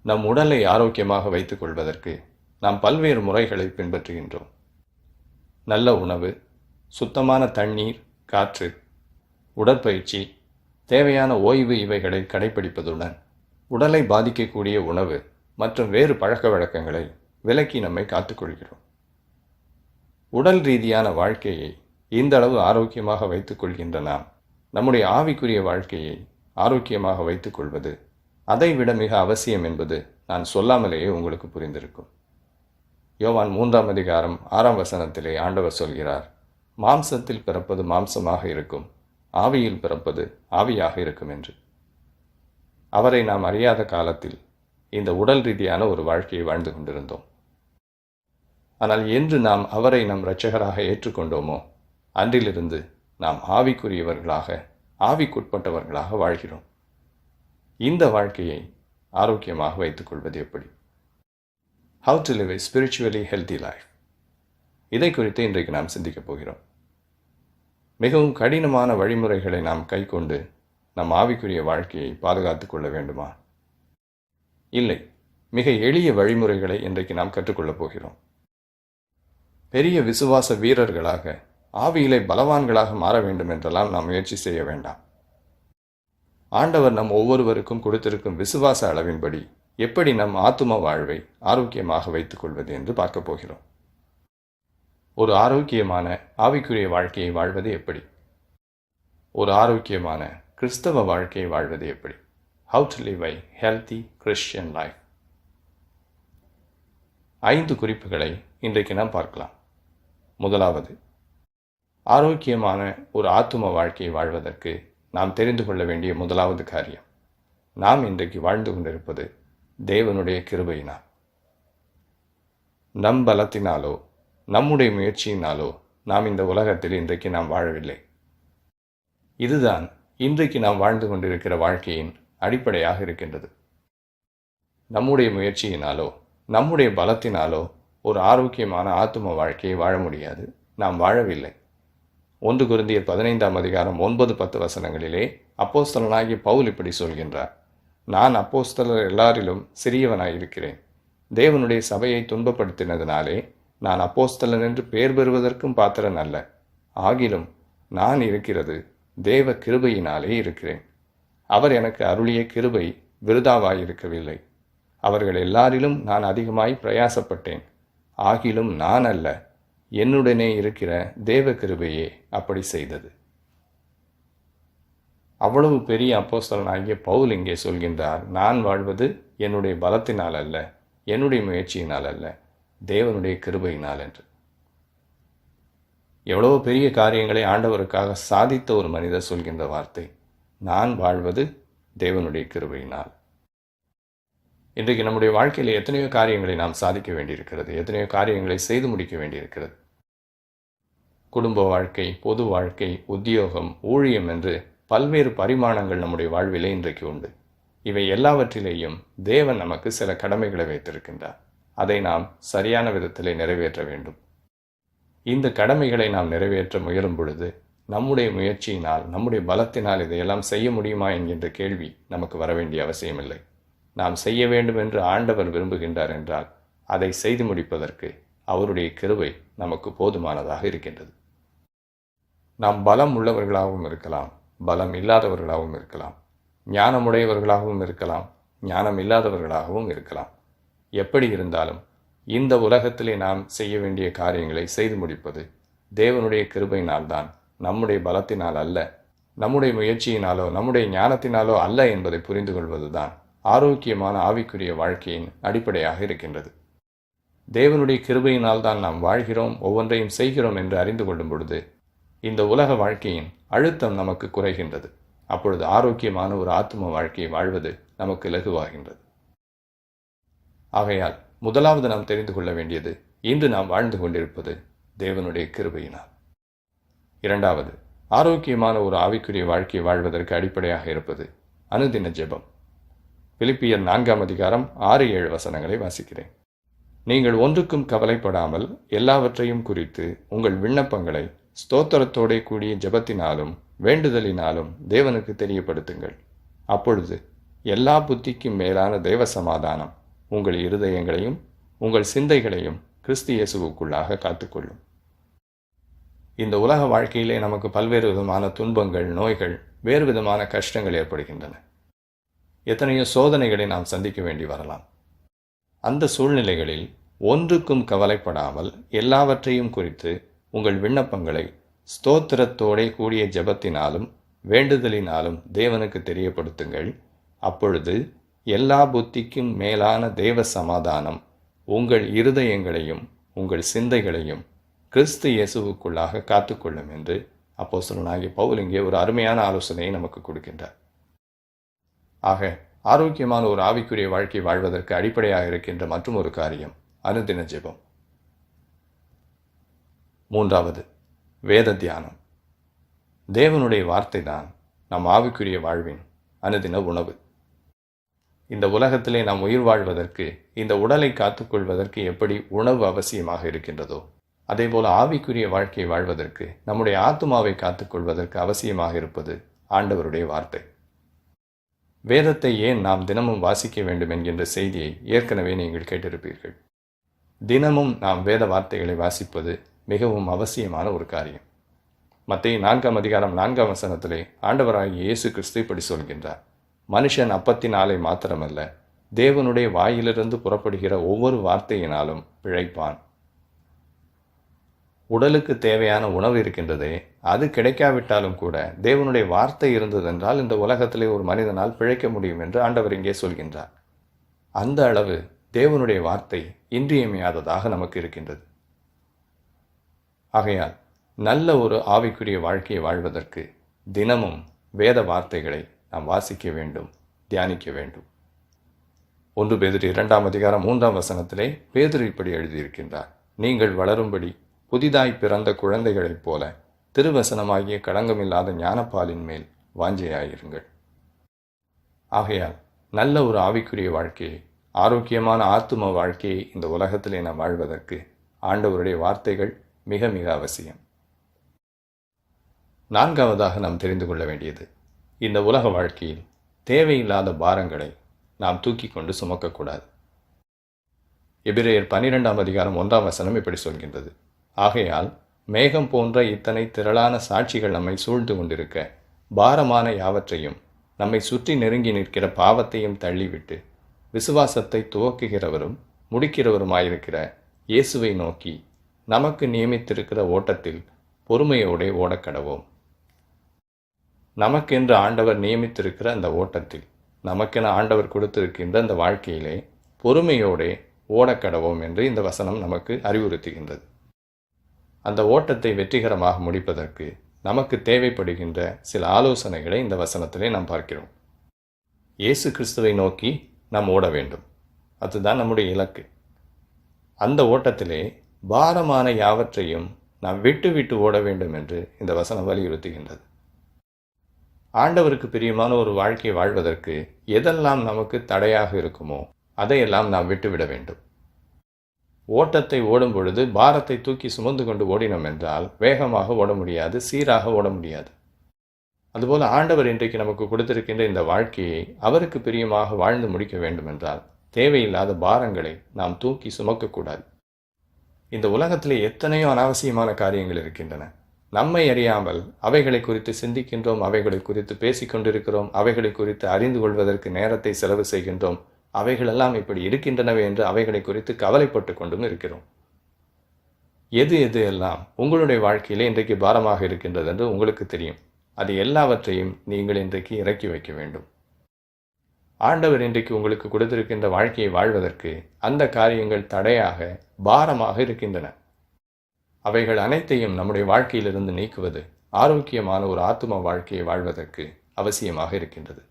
நம் உடலை ஆரோக்கியமாக வைத்துக் கொள்வதற்கு நாம் பல்வேறு முறைகளை பின்பற்றுகின்றோம். நல்ல உணவு, சுத்தமான தண்ணீர், காற்று, உடற்பயிற்சி, தேவையான ஓய்வு இவைகளை கடைபிடிப்பதுடன் உடலை பாதிக்கக்கூடிய உணவு மற்றும் வேறு பழக்க வழக்கங்களை விலக்கி நம்மை காத்துக்கொள்கிறோம். உடல் ரீதியான வாழ்க்கையை இந்த அளவு ஆரோக்கியமாக வைத்துக் கொள்கின்ற நாம் நம்முடைய ஆவிக்குரிய வாழ்க்கையை ஆரோக்கியமாக வைத்துக் கொள்வது அதைவிட மிக அவசியம் என்பது நான் சொல்லாமலேயே உங்களுக்கு புரிந்திருக்கும். யோவான் 3ஆம் அதிகாரம் 6ஆம் வசனத்திலே ஆண்டவர் சொல்கிறார், மாம்சத்தில் பிறப்பது மாம்சமாக இருக்கும், ஆவியில் பிறப்பது ஆவியாக இருக்கும் என்று. அவரை நாம் அறியாத காலத்தில் இந்த உடல் ரீதியான ஒரு வாழ்க்கையை வாழ்ந்து கொண்டிருந்தோம். ஆனால் என்று நாம் அவரை நம் இரட்சகராக ஏற்றுக்கொண்டோமோ அன்றிலிருந்து நாம் ஆவிக்குரியவர்களாக, ஆவிக்குட்பட்டவர்களாக வாழ்கிறோம். இந்த வாழ்க்கையை ஆரோக்கியமாக வைத்துக் கொள்வது எப்படி? How to live a spiritually healthy life. இதை குறித்து இன்றைக்கு நாம் சிந்திக்கப் போகிறோம். மிகவும் கடினமான வழிமுறைகளை நாம் கைக்கொண்டு நம் ஆவிக்குரிய வாழ்க்கையை பாதுகாத்துக் கொள்ள வேண்டுமா? இல்லை, மிக எளிய வழிமுறைகளை இன்றைக்கு நாம் கற்றுக்கொள்ளப் போகிறோம். பெரிய விசுவாச வீரர்களாக, ஆவியிலே பலவான்களாக மாற வேண்டும் என்றெல்லாம் நாம் முயற்சி செய்ய வேண்டாம். ஆண்டவர் நம் ஒவ்வொருவருக்கும் கொடுத்திருக்கும் விசுவாச அளவின்படி எப்படி நம் ஆத்தும வாழ்வை ஆரோக்கியமாக வைத்துக் கொள்வது என்று பார்க்கப் போகிறோம். ஒரு ஆரோக்கியமான ஆவிக்குரிய வாழ்க்கையை வாழ்வது எப்படி? ஒரு ஆரோக்கியமான கிறிஸ்தவ வாழ்க்கையை வாழ்வது எப்படி? How to live a healthy Christian life. 5 குறிப்புகளை இன்றைக்கு நாம் பார்க்கலாம். முதலாவது, ஆரோக்கியமான ஒரு ஆத்தும வாழ்க்கையை வாழ்வதற்கு நாம் தெரிந்து கொள்ள வேண்டிய முதலாவது காரியம், நாம் இன்றைக்கு வாழ்ந்து கொண்டிருப்பது தேவனுடைய கிருபையினால். நம் பலத்தினாலோ நம்முடைய முயற்சியினாலோ நாம் இந்த உலகத்தில் இன்றைக்கு நாம் வாழவில்லை. இதுதான் இன்றைக்கு நாம் வாழ்ந்து கொண்டிருக்கிற வாழ்க்கையின் அடிப்படையாக இருக்கின்றது. நம்முடைய முயற்சியினாலோ நம்முடைய பலத்தினாலோ ஒரு ஆரோக்கியமான ஆத்தும வாழ்க்கையை வாழ முடியாது. நாம் வாழவில்லை. 1 கொரிந்தியர் 15ஆம் அதிகாரம் 9-10 வசனங்களிலே அப்போஸ்தலனாகிய பவுல் இப்படி சொல்கின்றார், நான் அப்போஸ்தலர் எல்லாரிலும் சிறியவனாயிருக்கிறேன். தேவனுடைய சபையை துன்பப்படுத்தினதினாலே நான் அப்போஸ்தலன் என்று பெயர் பெறுவதற்கும் பாத்திரன் அல்ல. ஆகிலும் நான் இருக்கிறது தேவ கிருபையினாலே இருக்கிறேன். அவர் எனக்கு அருளிய கிருபை விருதாவாயிருக்கவில்லை. அவர்கள் எல்லாரிலும் நான் அதிகமாய் பிரயாசப்பட்டேன். ஆகிலும் நான் அல்ல, என்னுடனே இருக்கிற தேவ கிருபையே அப்படி செய்தது. அவ்வளவு பெரிய அப்போஸ்தலனாகிய பவுல் இங்கே சொல்கின்றார், நான் வாழ்வது என்னுடைய பலத்தினால் அல்ல, என்னுடைய முயற்சியினால் அல்ல, தேவனுடைய கிருபையினால் என்று. எவ்வளவு பெரிய காரியங்களை ஆண்டவருக்காக சாதித்த ஒரு மனிதர் சொல்கின்ற வார்த்தை, நான் வாழ்வது தேவனுடைய கிருபையினால். இன்றைக்கு நம்முடைய வாழ்க்கையில் எத்தனையோ காரியங்களை நாம் சாதிக்க வேண்டியிருக்கிறது, எத்தனையோ காரியங்களை செய்து முடிக்க வேண்டியிருக்கிறது. குடும்ப வாழ்க்கை, பொது வாழ்க்கை, உத்தியோகம், ஊழியம் என்று பல்வேறு பரிமாணங்கள் நம்முடைய வாழ்விலே இன்றைக்கு உண்டு. இவை எல்லாவற்றிலேயும் தேவன் நமக்கு சில கடமைகளை வைத்திருக்கின்றார். அதை நாம் சரியான விதத்திலே நிறைவேற்ற வேண்டும். இந்த கடமைகளை நாம் நிறைவேற்ற முயலும் பொழுது நம்முடைய முயற்சியினால், நம்முடைய பலத்தினால் இதையெல்லாம் செய்ய முடியுமா என்கின்ற கேள்வி நமக்கு வர வேண்டிய அவசியமில்லை. நாம் செய்ய வேண்டும் என்று ஆண்டவர் விரும்புகின்றார் என்றால் அதை செய்து முடிப்பதற்கு அவருடைய கிருபை நமக்கு போதுமானதாக இருக்கின்றது. நாம் பலம் உள்ளவர்களாகவும் இருக்கலாம், பலம் இல்லாதவர்களாகவும் இருக்கலாம், ஞானமுடையவர்களாகவும் இருக்கலாம், ஞானம் இல்லாதவர்களாகவும் இருக்கலாம். எப்படி இருந்தாலும் இந்த உலகத்திலே நாம் செய்ய வேண்டிய காரியங்களை செய்து முடிப்பது தேவனுடைய கிருபையினால்தான், நம்முடைய பலத்தினால் அல்ல, நம்முடைய முயற்சியினாலோ நம்முடைய ஞானத்தினாலோ அல்ல என்பதை புரிந்து கொள்வதுதான் ஆரோக்கியமான ஆவிக்குரிய வாழ்க்கையின் அடிப்படையாக இருக்கின்றது. தேவனுடைய கிருபையினால் தான் நாம் வாழ்கிறோம், ஒவ்வொன்றையும் செய்கிறோம் என்று அறிந்து கொள்ளும் பொழுது இந்த உலக வாழ்க்கையின் அழுத்தம் நமக்கு குறைகின்றது. அப்பொழுது ஆரோக்கியமான ஒரு ஆத்தும வாழ்க்கையை வாழ்வது நமக்கு இலகுவாகின்றது. ஆகையால் முதலாவது நாம் தெரிந்து கொள்ள வேண்டியது, இன்று நாம் வாழ்ந்து கொண்டிருப்பது தேவனுடைய கிருபையினால். இரண்டாவது, ஆரோக்கியமான ஒரு ஆவிக்குரிய வாழ்க்கையை வாழ்வதற்கு அடிப்படையாக இருப்பது அனுதின ஜெபம். பிலிப்பியர் 4ஆம் அதிகாரம் 6-7 வசனங்களை வாசிக்கிறேன். நீங்கள் ஒன்றுக்கும் கவலைப்படாமல் எல்லாவற்றையும் குறித்து உங்கள் விண்ணப்பங்களை ஸ்தோத்திரத்தோடே கூடிய ஜெபத்தினாலும் வேண்டுதலினாலும் தேவனுக்கு தெரியப்படுத்துங்கள். அப்பொழுது எல்லா புத்திக்கும் மேலான தேவ சமாதானம் உங்கள் இருதயங்களையும் உங்கள் சிந்தைகளையும் கிறிஸ்து இயேசுவுக்குள்ளாக காத்துக்கொள்ளும். இந்த உலக வாழ்க்கையிலே நமக்கு பல்வேறு விதமான துன்பங்கள், நோய்கள், வேறு விதமான கஷ்டங்கள் ஏற்படுகின்றன. எத்தனையோ சோதனைகளை நாம் சந்திக்க வேண்டி வரலாம். அந்த சூழ்நிலைகளில் ஒன்றுக்கும் கவலைப்படாமல் எல்லாவற்றையும் குறித்து உங்கள் விண்ணப்பங்களை ஸ்தோத்திரத்தோடே கூடிய ஜெபத்தினாலும் வேண்டுதலினாலும் தேவனுக்கு தெரியப்படுத்துங்கள். அப்பொழுது எல்லா புத்திக்கும் மேலான தேவ சமாதானம் உங்கள் இருதயங்களையும் உங்கள் சிந்தைகளையும் கிறிஸ்து இயேசுவுக்குள்ளாக காத்துக்கொள்ளும் என்று அப்போஸ்தலனாகிய பவுல் இங்கே ஒரு அருமையான ஆலோசனையை நமக்கு கொடுக்கின்றார். ஆக ஆரோக்கியமான ஒரு ஆவிக்குரிய வாழ்க்கை வாழ்வதற்கு அடிப்படையாக இருக்கின்ற மற்றும் ஒரு காரியம் அனுதின ஜெபம். மூன்றாவது, வேத தியானம். தேவனுடைய வார்த்தை தான் நம் ஆவிக்குரிய வாழ்வின் அனுதின உணவு. இந்த உலகத்திலே நாம் உயிர் வாழ்வதற்கு, இந்த உடலை காத்துக்கொள்வதற்கு எப்படி உணவு அவசியமாக இருக்கின்றதோ, அதேபோல ஆவிக்குரிய வாழ்க்கையை வாழ்வதற்கு, நம்முடைய ஆத்துமாவை காத்துக்கொள்வதற்கு அவசியமாக இருப்பது ஆண்டவருடைய வார்த்தை. வேதத்தை ஏன் நாம் தினமும் வாசிக்க வேண்டும் என்கின்ற செய்தியை ஏற்கனவே நீங்கள் கேட்டிருப்பீர்கள். தினமும் நாம் வேத வார்த்தைகளை வாசிப்பது மிகவும் அவசியமான ஒரு காரியம். மத்தேயு 4:4 ஆண்டவராகிய இயேசு கிறிஸ்து இப்படி சொல்கின்றார்: மனுஷன் அப்பத்தினாலே மாத்திரமல்ல, தேவனுடைய வாயிலிருந்து புறப்படுகிற ஒவ்வொரு வார்த்தையினாலும் பிழைப்பான். உடலுக்கு தேவையான உணவு இருக்கின்றதே, அது கிடைக்காவிட்டாலும் கூட தேவனுடைய வார்த்தை இருந்ததென்றால் இந்த உலகத்திலே ஒரு மனிதனால் பிழைக்க முடியும் என்று ஆண்டவர் இங்கே சொல்கின்றார். அந்த அளவு தேவனுடைய வார்த்தை இன்றியமையாததாக நமக்கு இருக்கின்றது. ஆகையால் நல்ல ஒரு ஆவிக்குரிய வாழ்க்கையை வாழ்வதற்கு தினமும் வேத வார்த்தைகளை நாம் வாசிக்க வேண்டும், தியானிக்க வேண்டும். 1 பேதுரு 2:3 பேதுரு இப்படி எழுதியிருக்கின்றார்: நீங்கள் வளரும்படி புதிதாய் பிறந்த குழந்தைகளைப் போல திருவசனமாகிய களங்கமில்லாத ஞானப்பாலின் மேல் வாஞ்சையாயிருங்கள். ஆகையால் நல்ல ஒரு ஆவிக்குரிய வாழ்க்கையை, ஆரோக்கியமான ஆத்தும வாழ்க்கையை இந்த உலகத்திலே நாம் வாழ்வதற்கு ஆண்டவருடைய வார்த்தைகள் மிக மிக அவசியம். நான்காவதாக நாம் தெரிந்து கொள்ள வேண்டியது, இந்த உலக வாழ்க்கையில் தேவையில்லாத பாரங்களை நாம் தூக்கி கொண்டு சுமக்கக்கூடாது. எபிரேயர் 12:1 இப்படி சொல்கின்றது: ஆகையால் மேகம் போன்ற இத்தனை திரளான சாட்சிகள் நம்மை சூழ்ந்து கொண்டிருக்க, பாரமான யாவற்றையும், நம்மை சுற்றி நெருங்கி நிற்கிற பாவத்தையும் தள்ளிவிட்டு, விசுவாசத்தை துவக்குகிறவரும் முடிக்கிறவருமாயிருக்கிற இயேசுவை நோக்கி நமக்கு நியமித்திருக்கிற ஓட்டத்தில் பொறுமையோடே ஓடக்கடவோம். நமக்கென்று ஆண்டவர் நியமித்திருக்கிற அந்த ஓட்டத்தில், நமக்கென ஆண்டவர் கொடுத்திருக்கின்ற அந்த வாழ்க்கையிலே பொறுமையோடே ஓடக்கடவோம் என்று இந்த வசனம் நமக்கு அறிவுறுத்துகின்றது. அந்த ஓட்டத்தை வெற்றிகரமாக முடிப்பதற்கு நமக்கு தேவைப்படுகின்ற சில ஆலோசனைகளை இந்த வசனத்திலே நாம் பார்க்கிறோம். இயேசு கிறிஸ்துவை நோக்கி நாம் ஓட வேண்டும். அதுதான் நம்முடைய இலக்கு. அந்த ஓட்டத்திலே பாரமான யாவற்றையும் நாம் விட்டு விட்டு ஓட வேண்டும் என்று இந்த வசனம் வலியுறுத்துகின்றது. ஆண்டவருக்கு பிரியமான ஒரு வாழ்க்கையை வாழ்வதற்கு எதெல்லாம் நமக்கு தடையாக இருக்குமோ அதையெல்லாம் நாம் விட்டுவிட வேண்டும். ஓட்டத்தை ஓடும் பொழுது பாரத்தை தூக்கி சுமந்து கொண்டு ஓடினோம் என்றால் வேகமாக ஓட முடியாது, சீராக ஓட முடியாது. அதுபோல ஆண்டவர் இன்றைக்கு நமக்கு கொடுத்திருக்கின்ற இந்த வாழ்க்கையை அவருக்கு பிரியமாக வாழ்ந்து முடிக்க வேண்டும் என்றால் தேவையில்லாத பாரங்களை நாம் தூக்கி சுமக்கக்கூடாது. இந்த உலகத்திலே எத்தனையோ அனாவசியமான காரியங்கள் இருக்கின்றன. நம்மை அறியாமல் அவைகளை குறித்து சிந்திக்கின்றோம், அவைகளை குறித்து பேசிக்கொண்டிருக்கிறோம், அவைகளை குறித்து அறிந்து கொள்வதற்கு நேரத்தை செலவு செய்கின்றோம். அவைகளெல்லாம் இப்படி இருக்கின்றனவே என்று அவைகளை குறித்து கவலைப்பட்டு கொண்டும் இருக்கிறோம். எது எது எல்லாம் உங்களுடைய வாழ்க்கையிலே இன்றைக்கு பாரமாக இருக்கின்றது என்று உங்களுக்கு தெரியும். அது எல்லாவற்றையும் நீங்கள் இன்றைக்கு இறக்கி வைக்க வேண்டும். ஆண்டவர் இன்றைக்கு உங்களுக்கு கொடுத்திருக்கின்ற வாழ்க்கையை வாழ்வதற்கு அந்த காரியங்கள் தடையாக, பாரமாக இருக்கின்றன. அவைகள் அனைத்தையும் நம்முடைய வாழ்க்கையிலிருந்து நீக்குவது ஆரோக்கியமான ஒரு ஆத்தும வாழ்க்கையை வாழ்வதற்கு அவசியமாக இருக்கின்றது.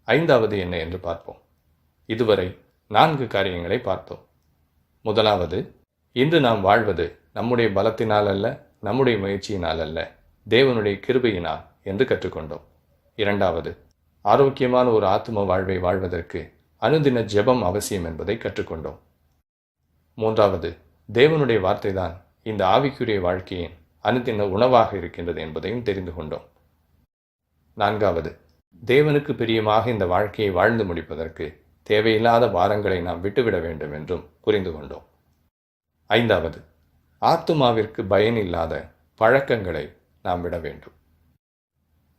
5வது என்ன என்று பார்ப்போம். இதுவரை 4 காரியங்களை பார்த்தோம். முதலாவது, இன்று நாம் வாழ்வது நம்முடைய பலத்தினால் அல்ல, நம்முடைய முயற்சியினால் அல்ல, தேவனுடைய கிருபையினால் என்று கற்றுக்கொண்டோம். 2வது, ஆரோக்கியமான ஒரு ஆத்தும வாழ்வை வாழ்வதற்கு அனுதின ஜெபம் அவசியம் என்பதை கற்றுக்கொண்டோம். 3வது, தேவனுடைய வார்த்தை தான் இந்த ஆவிக்குரிய வாழ்க்கையின் அனுதின உணவாக இருக்கின்றது என்பதையும் தெரிந்து கொண்டோம். 4வது, தேவனுக்கு பிரியமாக இந்த வாழ்க்கையை வாழ்ந்து முடிப்பதற்கு தேவையில்லாத பாரங்களை நாம் விட்டுவிட வேண்டும் என்றும் புரிந்து கொண்டோம். 5வது, ஆத்துமாவிற்கு பயனில்லாத பழக்கங்களை நாம் விட வேண்டும்.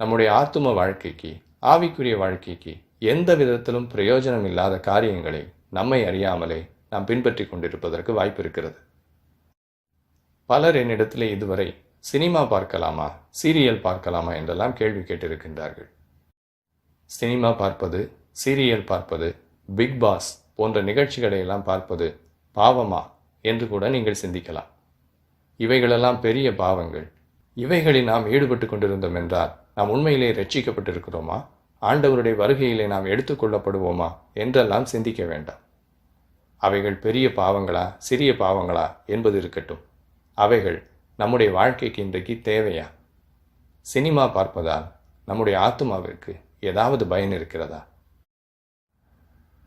நம்முடைய ஆத்தும வாழ்க்கைக்கு, ஆவிக்குரிய வாழ்க்கைக்கு எந்த விதத்திலும் பிரயோஜனம் இல்லாத காரியங்களை நம்மை அறியாமலே நாம் பின்பற்றி கொண்டிருப்பதற்கு வாய்ப்பு இருக்கிறது. பலர் என்னிடத்திலே இதுவரை சினிமா பார்க்கலாமா, சீரியல் பார்க்கலாமா என்றெல்லாம் கேள்வி கேட்டிருக்கின்றார்கள். சினிமா பார்ப்பது, சீரியல் பார்ப்பது, பிக் பாஸ் போன்ற நிகழ்ச்சிகளை எல்லாம் பார்ப்பது பாவமா என்று கூட நீங்கள் சிந்திக்கலாம். இவைகளெல்லாம் பெரிய பாவங்கள். இவைகளில் நாம் ஈடுபட்டு கொண்டிருந்தோம் என்றால் நாம் உண்மையிலே ரட்சிக்கப்பட்டிருக்கிறோமா, ஆண்டவருடைய வருகையிலே நாம் எடுத்துக்கொள்ளப்படுவோமா என்றெல்லாம் சிந்திக்க வேண்டாம். அவைகள் பெரிய பாவங்களா, சிறிய பாவங்களா என்பது இருக்கட்டும். அவைகள் நம்முடைய வாழ்க்கைக்கு இன்றைக்கு தேவையா? சினிமா பார்ப்பதால் நம்முடைய ஆத்துமாவிற்கு ஏதாவது பயன் இருக்கிறதா?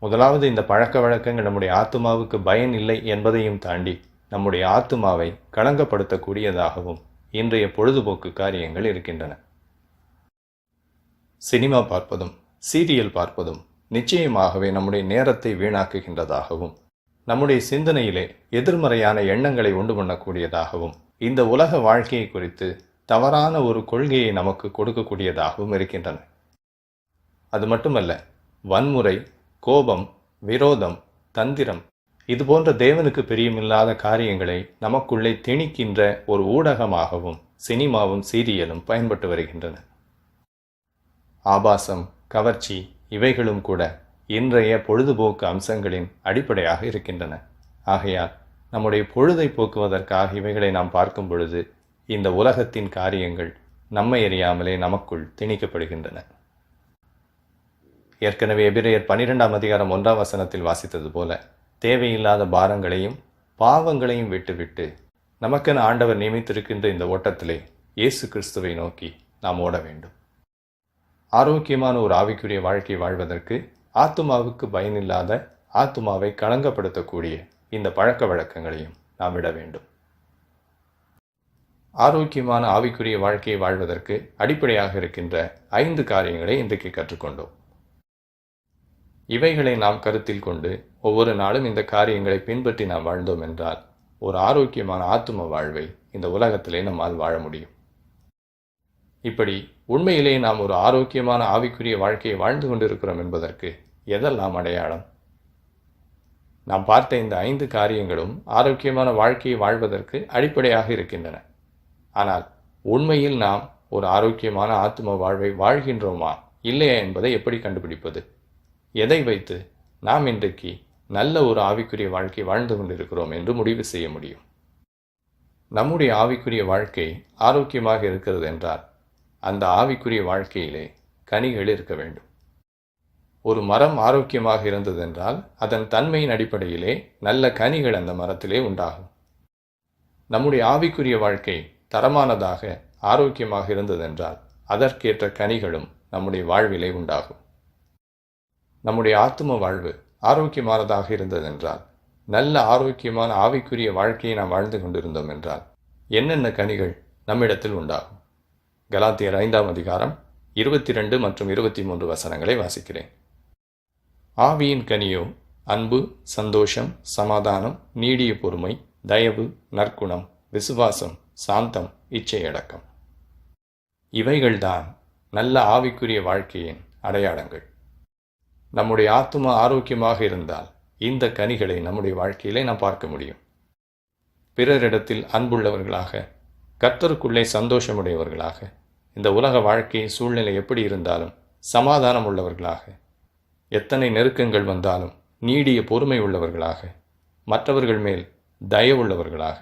முதலாவது, இந்த பழக்க வழக்கங்கள் நம்முடைய ஆத்துமாவுக்கு பயன் இல்லை என்பதையும் தாண்டி நம்முடைய ஆத்துமாவை களங்கப்படுத்தக்கூடியதாகவும் இன்றைய பொழுதுபோக்கு காரியங்கள் இருக்கின்றன. சினிமா பார்ப்பதும் சீரியல் பார்ப்பதும் நிச்சயமாகவே நம்முடைய நேரத்தை வீணாக்குகின்றதாகவும், நம்முடைய சிந்தனையிலே எதிர்மறையான எண்ணங்களை உண்டு பண்ணக்கூடியதாகவும், இந்த உலக வாழ்க்கையை குறித்து தவறான ஒரு கொள்கையை நமக்கு கொடுக்கக்கூடியதாகவும் இருக்கின்றன. அது மட்டுமல்ல, வன்முறை, கோபம், விரோதம், தந்திரம் இதுபோன்ற தேவனுக்கு பிரியமில்லாத காரியங்களை நமக்குள்ளே திணிக்கின்ற ஒரு ஊடகமாகவும் சினிமாவும் சீரியலும் பயன்பட்டு வருகின்றன. ஆபாசம், கவர்ச்சி இவைகளும் கூட இன்றைய பொழுதுபோக்கு அம்சங்களின் அடிப்படையாக இருக்கின்றன. ஆகையால் நம்முடைய பொழுதை போக்குவதற்காக இவைகளை நாம் பார்க்கும் பொழுது இந்த உலகத்தின் காரியங்கள் நம்மை அறியாமலே நமக்குள் திணிக்கப்படுகின்றன. ஏற்கனவே எபிரேயர் 12:1 வாசித்தது போல, தேவையில்லாத பாரங்களையும் பாவங்களையும் விட்டுவிட்டு நமக்கென ஆண்டவர் நியமித்திருக்கின்ற இந்த ஓட்டத்திலே இயேசு கிறிஸ்துவை நோக்கி நாம் ஓட வேண்டும். ஆரோக்கியமான ஒரு ஆவிக்குரிய வாழ்க்கை வாழ்வதற்கு ஆத்துமாவுக்கு பயனில்லாத, ஆத்துமாவை களங்கப்படுத்தக்கூடிய இந்த பழக்க வழக்கங்களையும் நாம் விட வேண்டும். ஆரோக்கியமான ஆவிக்குரிய வாழ்க்கையை வாழ்வதற்கு அடிப்படையாக இருக்கின்ற 5 காரியங்களை இன்றைக்கு கற்றுக்கொண்டோம். இவைகளை நாம் கருத்தில் கொண்டு ஒவ்வொரு நாளும் இந்த காரியங்களை பின்பற்றி நாம் வாழ்ந்தோம் என்றால் ஒரு ஆரோக்கியமான ஆத்தும வாழ்வை இந்த உலகத்திலே நம்மால் வாழ முடியும். இப்படி உண்மையிலே நாம் ஒரு ஆரோக்கியமான ஆவிக்குரிய வாழ்க்கையை வாழ்ந்து கொண்டிருக்கிறோம் என்பதற்கு எதெல்லாம் அடையாளம்? நாம் பார்த்த இந்த 5 காரியங்களும் ஆரோக்கியமான வாழ்க்கையை வாழ்வதற்கு அடிப்படையாக இருக்கின்றன. ஆனால் உண்மையில் நாம் ஒரு ஆரோக்கியமான ஆத்தும வாழ்வை வாழ்கின்றோமா இல்லையா என்பதை எப்படி கண்டுபிடிப்பது? எதை வைத்து நாம் இன்றைக்கு நல்ல ஒரு ஆவிக்குரிய வாழ்க்கை வாழ்ந்து கொண்டிருக்கிறோம் என்று முடிவு செய்ய முடியும்? நம்முடைய ஆவிக்குரிய வாழ்க்கை ஆரோக்கியமாக இருக்கிறது என்றால் அந்த ஆவிக்குரிய வாழ்க்கையிலே கனிகள் இருக்க வேண்டும். ஒரு மரம் ஆரோக்கியமாக இருந்ததென்றால் அதன் தன்மையின் அடிப்படையிலே நல்ல கனிகள் அந்த மரத்திலே உண்டாகும். நம்முடைய ஆவிக்குரிய வாழ்க்கை தரமானதாக ஆரோக்கியமாக இருந்ததென்றால் அதற்கேற்ற கனிகளும் நம்முடைய வாழ்விலே உண்டாகும். நம்முடைய ஆத்தும வாழ்வு ஆரோக்கியமானதாக இருந்ததென்றால், நல்ல ஆரோக்கியமான ஆவிக்குரிய வாழ்க்கையை நாம் வாழ்ந்து கொண்டிருந்தோம் என்றால் என்னென்ன கனிகள் நம்மிடத்தில் உண்டாகும்? கலாத்தியர் 5:22 மற்றும் 23 வாசிக்கிறேன். ஆவியின் கனியோ அன்பு, சந்தோஷம், சமாதானம், நீடிய பொறுமை, தயவு, நற்குணம், விசுவாசம், சாந்தம், இச்சையடக்கம். இவைகள்தான் நல்ல ஆவிக்குரிய வாழ்க்கையின் அடையாளங்கள். நம்முடைய ஆத்துமா ஆரோக்கியமாக இருந்தால் இந்த கனிகளை நம்முடைய வாழ்க்கையிலே நாம் பார்க்க முடியும். பிறரிடத்தில் அன்புள்ளவர்களாக, கர்த்தருக்குள்ளே சந்தோஷமுடையவர்களாக, இந்த உலக வாழ்க்கை சூழ்நிலை எப்படி இருந்தாலும் சமாதானம் உள்ளவர்களாக, எத்தனை நெருக்கங்கள் வந்தாலும் நீடிய பொறுமை உள்ளவர்களாக, மற்றவர்கள் மேல் தயவுள்ளவர்களாக,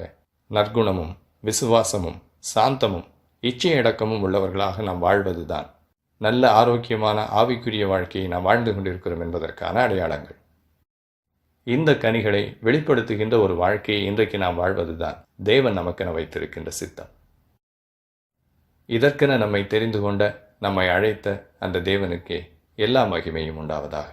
நற்குணமும் விசுவாசமும் சாந்தமும் இச்சையடக்கமும் உள்ளவர்களாக நாம் வாழ்வதுதான் நல்ல ஆரோக்கியமான ஆவிக்குரிய வாழ்க்கையை நாம் வாழ்ந்து கொண்டிருக்கிறோம் என்பதற்கான அடையாளங்கள். இந்த கனிகளை வெளிப்படுத்துகின்ற ஒரு வாழ்க்கையை இன்றைக்கு நாம் வாழ்வதுதான் தேவன் நமக்கென வைத்திருக்கின்ற சித்தம். இதற்கென நம்மை தெரிந்து கொண்ட, நம்மை அழைத்த அந்த தேவனுக்கே எல்லா மகிமையும் உண்டாவதாக.